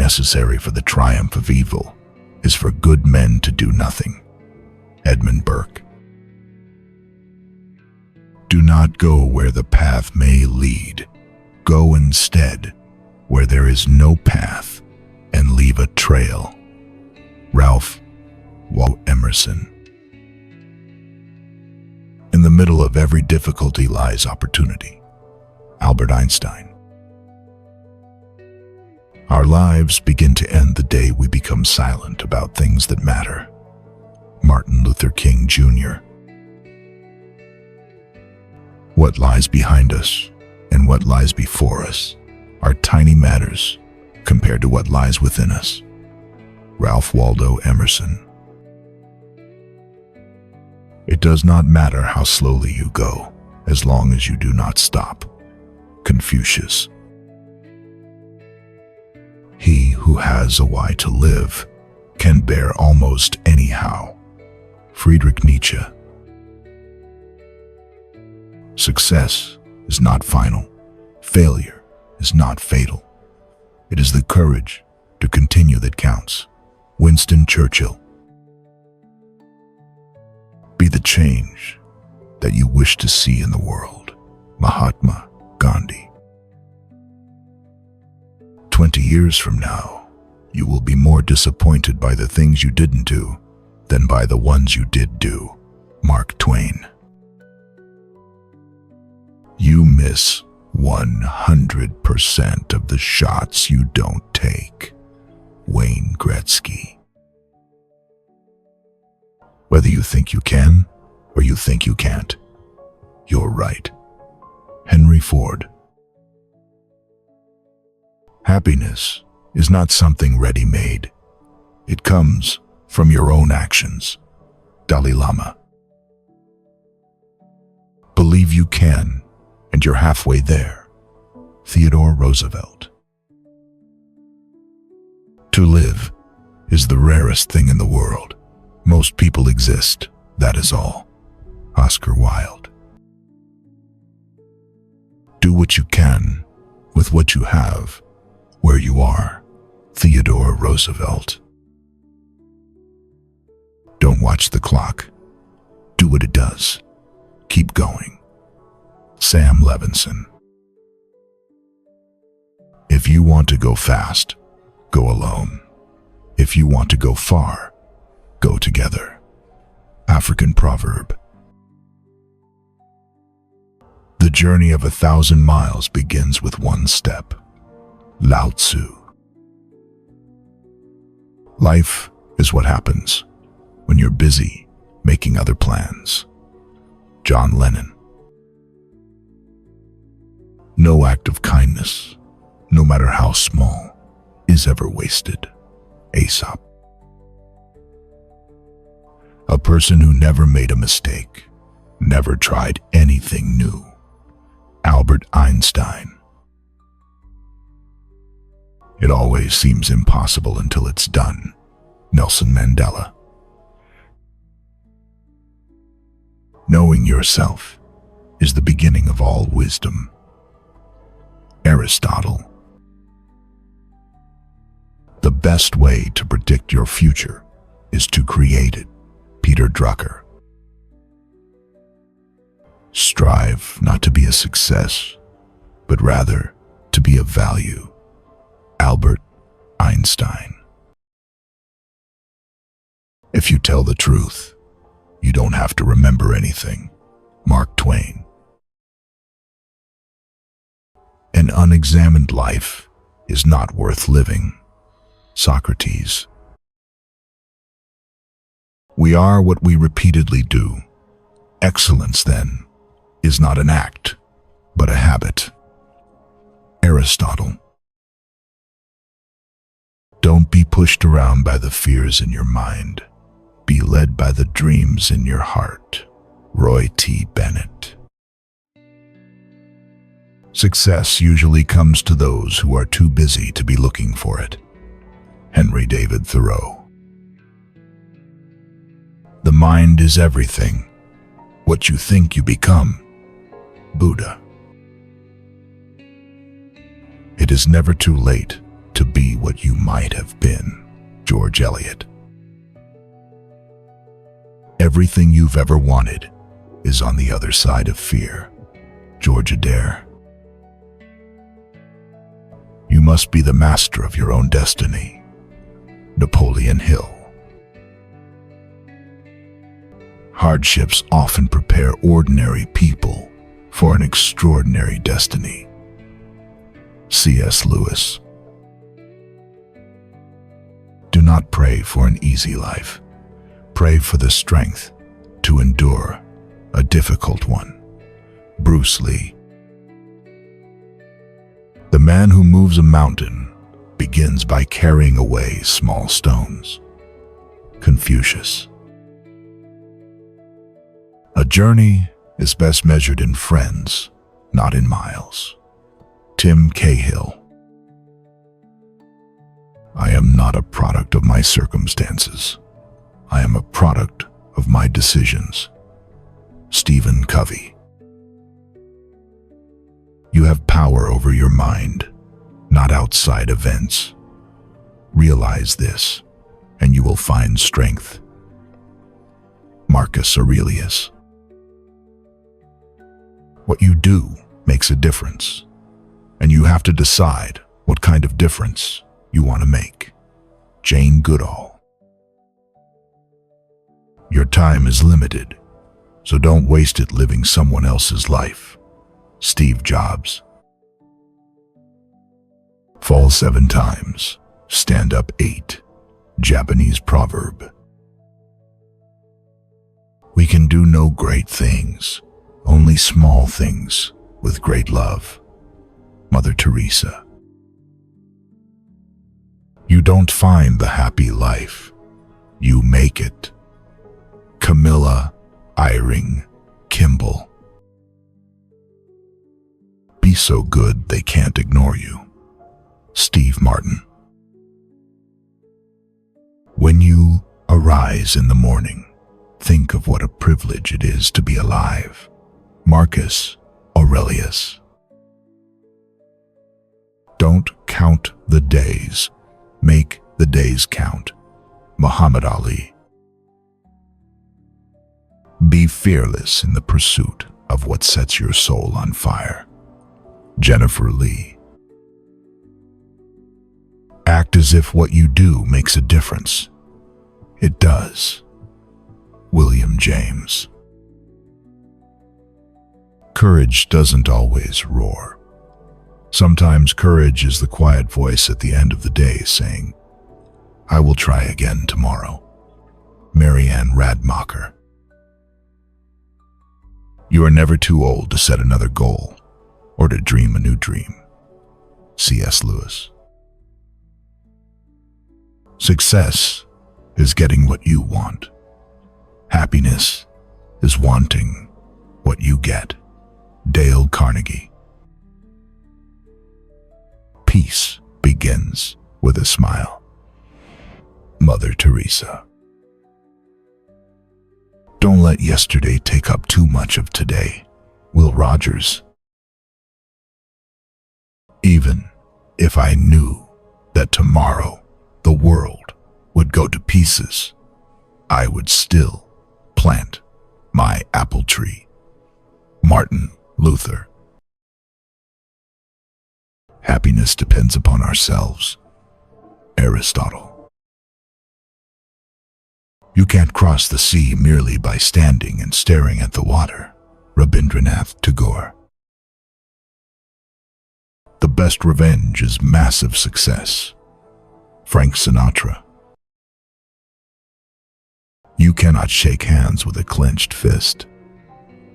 necessary for the triumph of evil is for good men to do nothing. Edmund Burke. Do not go where the path may lead. Go instead where there is no path and leave a trail. Ralph Waldo Emerson. In the middle of every difficulty lies opportunity. Albert Einstein. Our lives begin to end the day we become silent about things that matter. Martin Luther King Jr. What lies behind us and what lies before us are tiny matters compared to what lies within us. Ralph Waldo Emerson. It does not matter how slowly you go, as long as you do not stop. Confucius. He who has a why to live can bear almost anyhow. Friedrich Nietzsche. Success is not final. Failure is not fatal. It is the courage to continue that counts. Winston Churchill. Be the change that you wish to see in the world. Mahatma Gandhi. 20 years from now, you will be more disappointed by the things you didn't do than by the ones you did do. Mark Twain. You miss 100% of the shots you don't take. Wayne Gretzky. Whether you think you can or you think you can't, you're right. Henry Ford. Happiness is not something ready-made. It comes from your own actions. Dalai Lama. Believe you can, and you're halfway there. Theodore Roosevelt. To live is the rarest thing in the world. Most people exist, that is all. Oscar Wilde. Do what you can with what you have, where you are. Theodore Roosevelt. Don't watch the clock. Do what it does. Keep going. Sam Levinson. If you want to go fast, go alone. If you want to go far, go together. African proverb. The journey of 1,000 miles begins with one step. Lao Tzu. Life is what happens when you're busy making other plans. John Lennon. No act of kindness, no matter how small, is ever wasted. Aesop. A person who never made a mistake, never tried anything new. Albert Einstein. It always seems impossible until it's done. Nelson Mandela. Knowing yourself is the beginning of all wisdom. Aristotle. The best way to predict your future is to create it. Peter Drucker. Strive not to be a success, but rather to be of value. Albert Einstein. If you tell the truth, you don't have to remember anything. Mark Twain. An unexamined life is not worth living. Socrates. We are what we repeatedly do. Excellence, then, is not an act, but a habit. Aristotle. Don't be pushed around by the fears in your mind. Be led by the dreams in your heart. Roy T. Bennett. Success usually comes to those who are too busy to be looking for it. Henry David Thoreau. The mind is everything. What you think you become. Buddha. It is never too late to be what you might have been. George Eliot. Everything you've ever wanted is on the other side of fear. George Adair. You must be the master of your own destiny. Napoleon Hill. Hardships often prepare ordinary people for an extraordinary destiny. C.S. Lewis. Do not pray for an easy life. Pray for the strength to endure a difficult one. Bruce Lee. The man who moves a mountain begins by carrying away small stones. Confucius. A journey is best measured in friends, not in miles. Tim Cahill. I am not a product of my circumstances. I am a product of my decisions. Stephen Covey. You have power over your mind, not outside events. Realize this, and you will find strength. Marcus Aurelius. What you do makes a difference, and you have to decide what kind of difference you want to make. Jane Goodall. Your time is limited, so don't waste it living someone else's life. Steve Jobs. Fall 7 times, stand up 8. Japanese proverb. We can do no great things, only small things with great love. Mother Teresa. You don't find the happy life, you make it. Camilla Eyring Kimball. Be so good they can't ignore you. Steve Martin. When you arise in the morning, think of what a privilege it is to be alive. Marcus Aurelius. Don't count the days, make the days count. Muhammad Ali. Be fearless in the pursuit of what sets your soul on fire. Jennifer Lee. Act as if what you do makes a difference. It does. William James. Courage doesn't always roar. Sometimes courage is the quiet voice at the end of the day saying, I will try again tomorrow. Marianne Radmacher. You are never too old to set another goal or to dream a new dream. C.S. Lewis. Success is getting what you want. Happiness is wanting what you get. Dale Carnegie. Peace begins with a smile. Mother Teresa. Don't let yesterday take up too much of today. Will Rogers. Even if I knew that tomorrow the world would go to pieces, I would still plant my apple tree. Martin Luther. Happiness depends upon ourselves. Aristotle. You can't cross the sea merely by standing and staring at the water. Rabindranath Tagore. The best revenge is massive success. Frank Sinatra. You cannot shake hands with a clenched fist.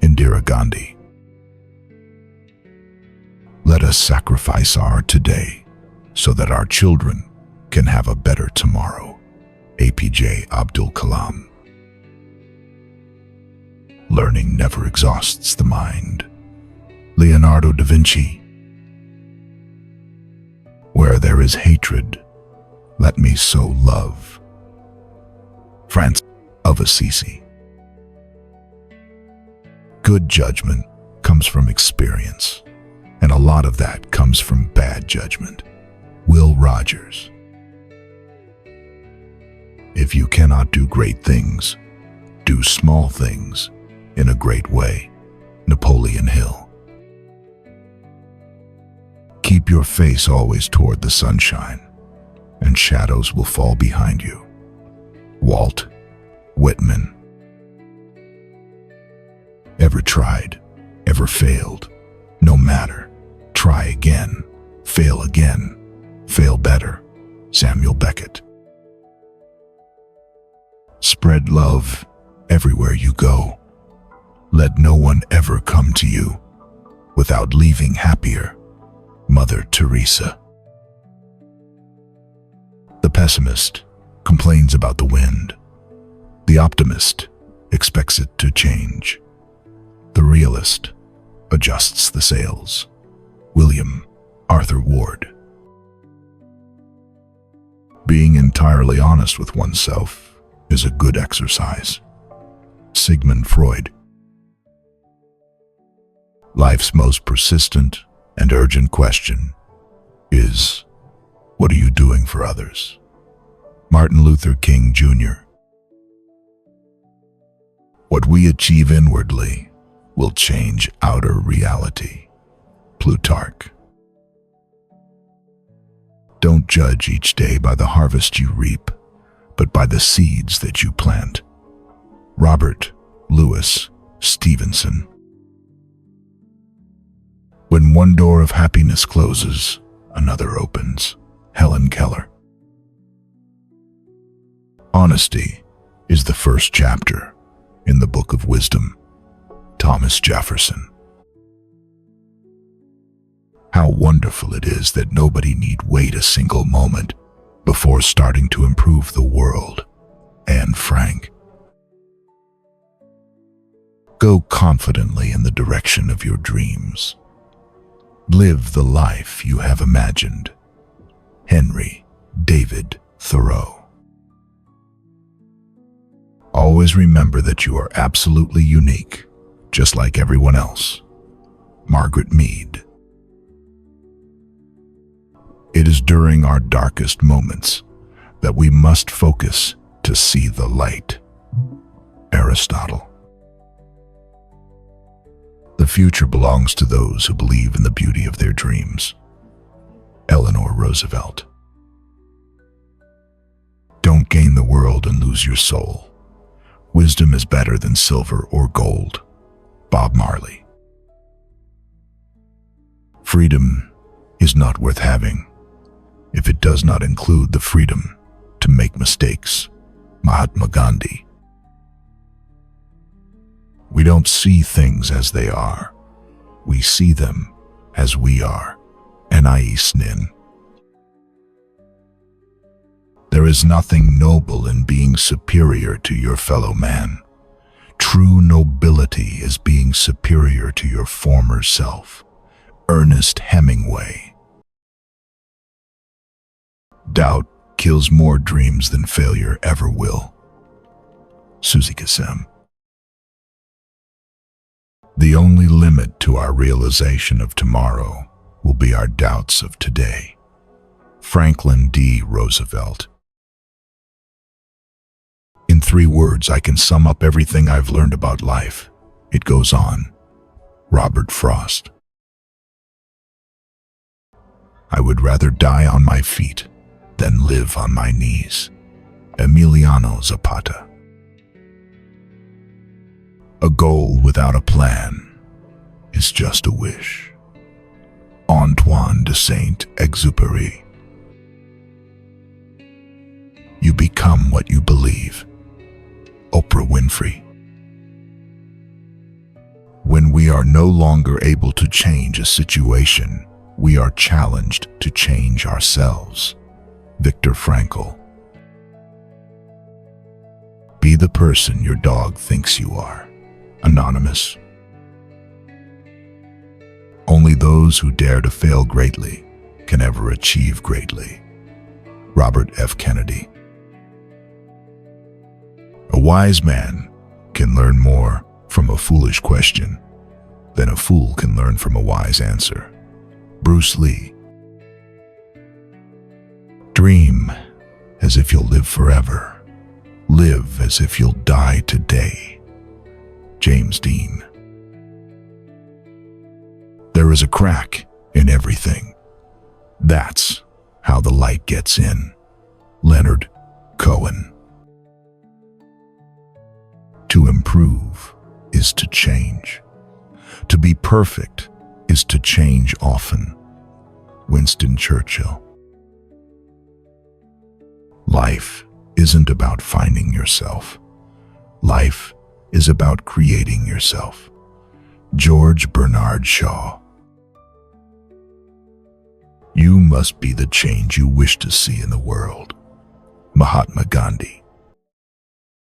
Indira Gandhi. Let us sacrifice our today so that our children can have a better tomorrow. APJ Abdul Kalam. Learning never exhausts the mind. Leonardo da Vinci. Where there is hatred, let me sow love. Francis of Assisi. Good judgment comes from experience, and a lot of that comes from bad judgment. Will Rogers. If you cannot do great things, do small things in a great way. Napoleon Hill. Keep your face always toward the sunshine, and shadows will fall behind you. Walt Whitman. Ever tried, ever failed? No matter. Try again, fail better. Samuel Beckett. Spread love everywhere you go. Let no one ever come to you without leaving happier. Mother Teresa. The pessimist complains about the wind. The optimist expects it to change. The realist adjusts the sails. William Arthur Ward. Being entirely honest with oneself is a good exercise. Sigmund Freud. Life's most persistent and urgent question is, what are you doing for others? Martin Luther King Jr. What we achieve inwardly will change outer reality. Plutarch. Don't judge each day by the harvest you reap, but by the seeds that you plant. Robert Louis Stevenson. When one door of happiness closes, another opens. Helen Keller. Honesty is the first chapter in the Book of Wisdom. Thomas Jefferson. How wonderful it is that nobody need wait a single moment before starting to improve the world. Anne Frank. Go confidently in the direction of your dreams. Live the life you have imagined. Henry David Thoreau. Always remember that you are absolutely unique, just like everyone else. Margaret Mead. It is during our darkest moments that we must focus to see the light. Aristotle. The future belongs to those who believe in the beauty of their dreams. Eleanor Roosevelt. Don't gain the world and lose your soul. Wisdom is better than silver or gold. Bob Marley. Freedom is not worth having if it does not include the freedom to make mistakes. Mahatma Gandhi. We don't see things as they are. We see them as we are. Anais Nin. There is nothing noble in being superior to your fellow man. True nobility is being superior to your former self. Ernest Hemingway. Doubt kills more dreams than failure ever will. Suzy Kassem. The only limit to our realization of tomorrow will be our doubts of today. Franklin D. Roosevelt. In 3 words, I can sum up everything I've learned about life. It goes on. Robert Frost. I would rather die on my feet than live on my knees. Emiliano Zapata. A goal without a plan is just a wish. Antoine de Saint-Exupéry. You become what you believe. Oprah Winfrey. When we are no longer able to change a situation, we are challenged to change ourselves. Viktor Frankl. Be the person your dog thinks you are. Anonymous. Only those who dare to fail greatly can ever achieve greatly. Robert F. Kennedy. A wise man can learn more from a foolish question than a fool can learn from a wise answer. Bruce Lee. Dream as if you'll live forever. Live as if you'll die today. James Dean. There is a crack in everything. That's how the light gets in. Leonard Cohen. To improve is to change. To be perfect is to change often. Winston Churchill. Life isn't about finding yourself. Life is about creating yourself. George Bernard Shaw. You must be the change you wish to see in the world. Mahatma Gandhi.